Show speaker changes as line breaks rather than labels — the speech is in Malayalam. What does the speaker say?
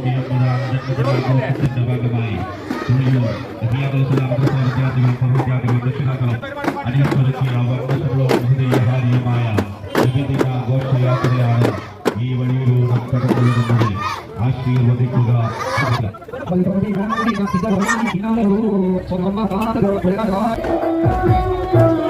ജന്മദിനാഘോഷത്തിന്റെ ഭാഗമായി തുണിയൂർ വിദ്യാർത്ഥികളും വിദ്യാർത്ഥികളും രക്ഷിതാക്കളും അനുസ്മരിക്കുക ഹൃദയഹാരിയുമായ ജന്മദിന ഘോഷയാത്രയാണ് ഈ വഴിയിലൂടെ കടന്നുവരുന്നത്. ആശീർവദിക്കുക.
Gracias.